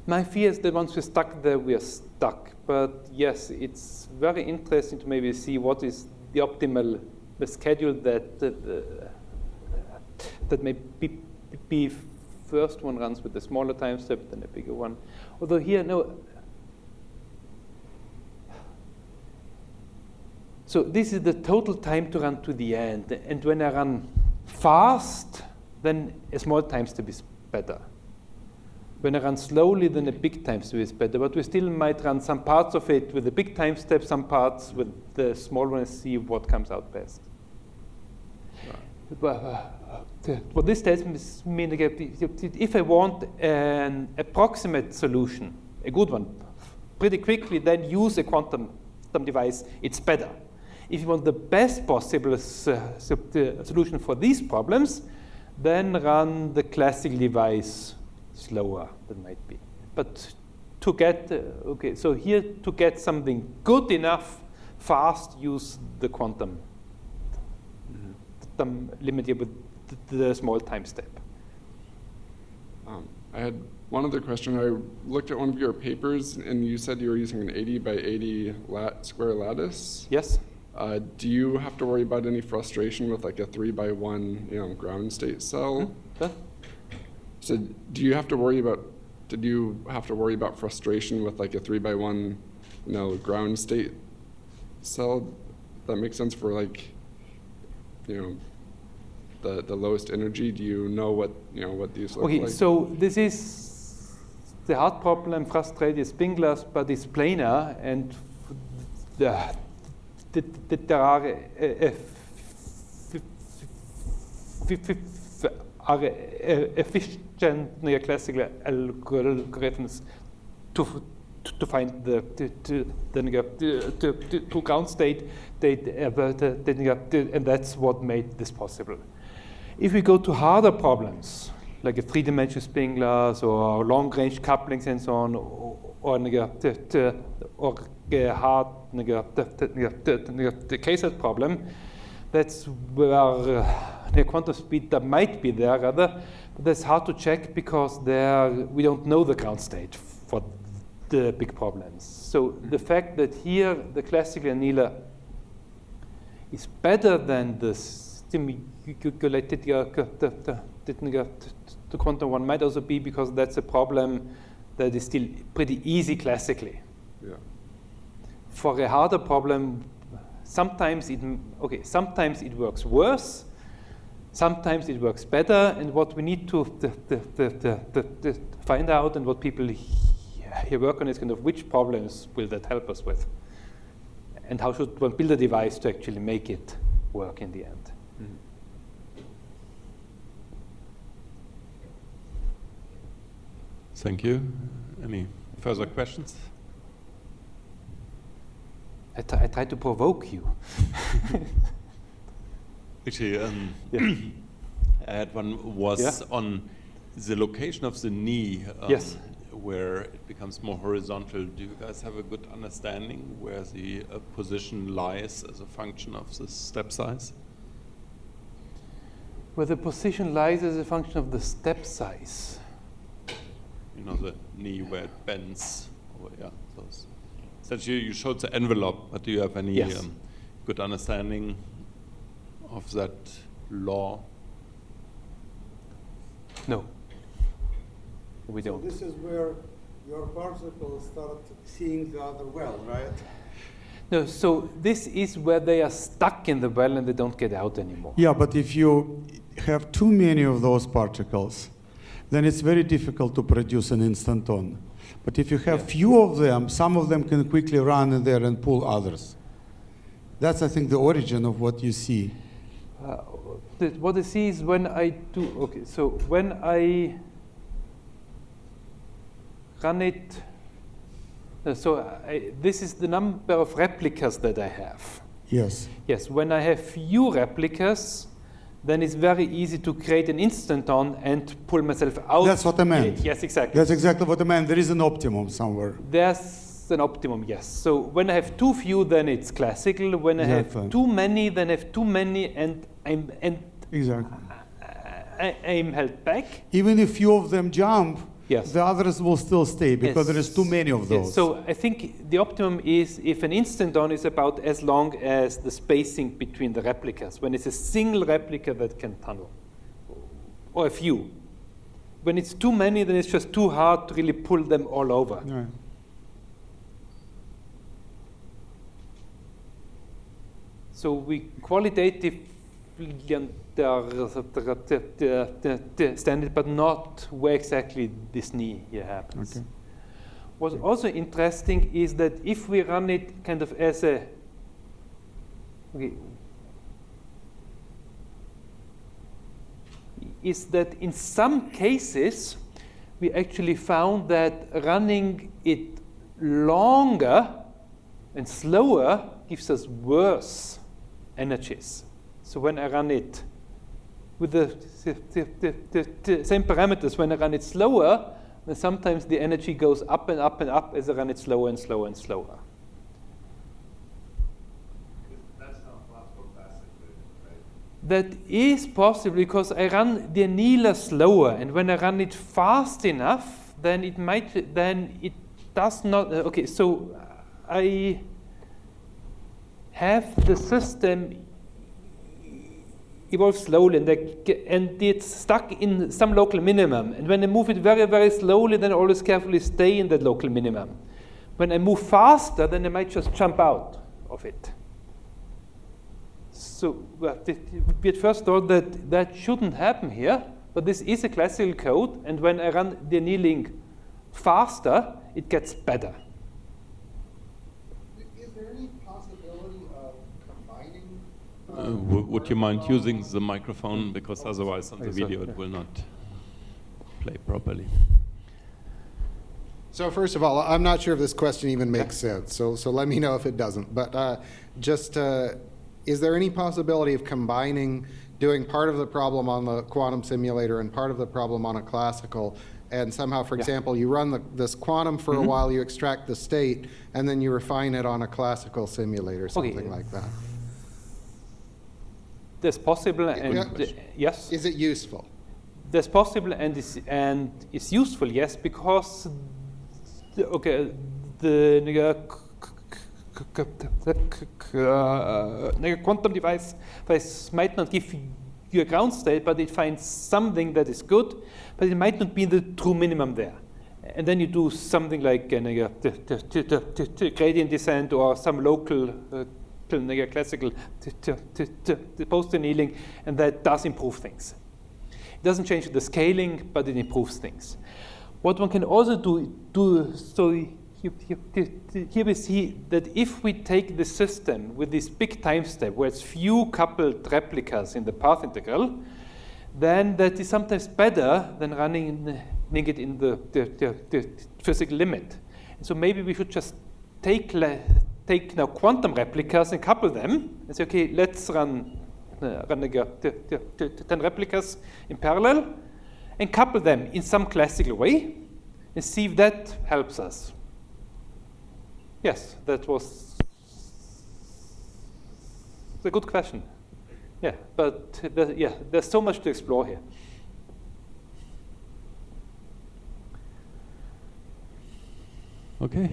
My fear is that once we're stuck there, we are stuck. But yes, it's very interesting to maybe see what is the optimal schedule that may be first one runs with the smaller time step, then a bigger one. Although here, no. So this is the total time to run to the end. And when I run fast, then a small time step is better. When I run slowly, then a big time step is better. But we still might run some parts of it with a big time step, some parts with the small one, and see what comes out best. What this tells me, if I want an approximate solution, a good one, pretty quickly, then use a quantum device, it's better. If you want the best possible solution for these problems, then run the classical device slower than might be. But to get, so here to get something good enough, fast, use the quantum limit with the small time step. I had one other question. I looked at one of your papers, and you said you were using an 80 by 80 square lattice. Yes. Do you have to worry about any frustration with like a 3 by 1, ground state cell? Huh? So do you have to worry about? Did you have to worry about frustration with like a 3 by 1, ground state cell? That makes sense for like, the lowest energy. Do you know what these look like? Okay, so this is the hard problem. Frustrated spinglers, but it's planar, and there are efficient classical algorithms to find the ground state, and that's what made this possible. If we go to harder problems, like a three-dimensional spinglers or long-range couplings and so on, or a hard the K-set problem, that's where the quantum speed that might be there rather, but that's hard to check because we don't know the ground state for the big problems. So the fact that here the classical annealer is better than the stimulated the quantum one might also be because that's a problem that is still pretty easy classically. Yeah. For a harder problem, sometimes it works worse, sometimes it works better, and what we need to find out and what people here work on is kind of which problems will that help us with, and how should one build a device to actually make it work in the end. Thank you. Any further questions? I try to provoke you. Actually, I had one was on the location of the knee, Yes. where it becomes more horizontal. Do you guys have a good understanding where the position lies as a function of the step size? Where the position lies as a function of the step size. The knee where it bends. essentially you showed the envelope, but do you have any Yes. good understanding of that law? No, we So don't. this is where your particles start seeing the other well, right? No, so this is where they are stuck in the well and they don't get out anymore. Yeah, but if you have too many of those particles, then it's very difficult to produce an instanton. But if you have few of them, some of them can quickly run in there and pull others. That's, I think, the origin of what you see. What I see is when I do, okay, so when I run it, this is the number of replicas that I have. Yes. Yes, when I have few replicas, then it's very easy to create an instanton and pull myself out. That's what I meant. Yes, exactly. That's exactly what I meant. There is an optimum somewhere. There's an optimum, yes. So when I have too few, then it's classical. When I Exactly. have too many, then I have too many, and Exactly. I'm held back. Even if few of them jump, Yes. the others will still stay because Yes. there is too many of those. Yes. So I think the optimum is if an instanton is about as long as the spacing between the replicas, when it's a single replica that can tunnel, or a few. When it's too many, then it's just too hard to really pull them all over. Yeah. So we qualitatively understand it, but not where exactly this knee here happens. Okay. What's also interesting is that if we run it kind of as a, okay, is that in some cases we actually found that running it longer and slower gives us worse energies. So when I run it with the same parameters, when I run it slower, then sometimes the energy goes up and up and up as I run it slower and slower and slower. That's not possible classically, right? That is possible because I run the annealer slower, and when I run it fast enough, then it does not. Okay, so I have the system evolve slowly, and it's stuck in some local minimum. And when I move it very, very slowly, then I always carefully stay in that local minimum. When I move faster, then I might just jump out of it. So we at first thought that that shouldn't happen here, but this is a classical code, and when I run the annealing faster, it gets better. Is there any possibility of combining? Would you mind using the microphone, because otherwise on the video it will not play properly. So first of all, I'm not sure if this question even makes sense, so let me know if it doesn't. But is there any possibility of combining, doing part of the problem on the quantum simulator and part of the problem on a classical, and somehow, for example, you run this quantum for a while, you extract the state, and then you refine it on a classical simulator, something like that? That's possible, and yes. Is it useful? That's possible, and it's useful, yes, because the quantum device might not give you a ground state, but it finds something that is good, but it might not be the true minimum there. And then you do something like gradient descent or some local classical post-annealing, and that does improve things. It doesn't change the scaling, but it improves things. What one can also do so here we see that if we take the system with this big time step where it's few coupled replicas in the path integral, then that is sometimes better than running it in the physical limit. And so maybe we should just take now quantum replicas and couple them and say, okay, let's run 10 replicas in parallel and couple them in some classical way and see if that helps us. Yes, that was a good question. Yeah, but there's so much to explore here. Okay.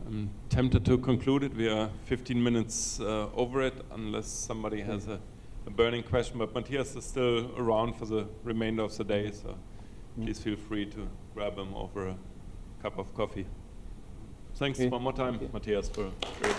I'm tempted to conclude it. We are 15 minutes over it, unless somebody has a burning question. But Matthias is still around for the remainder of the day, so please feel free to grab him over a cup of coffee. Thanks one more time, Matthias, for sharing.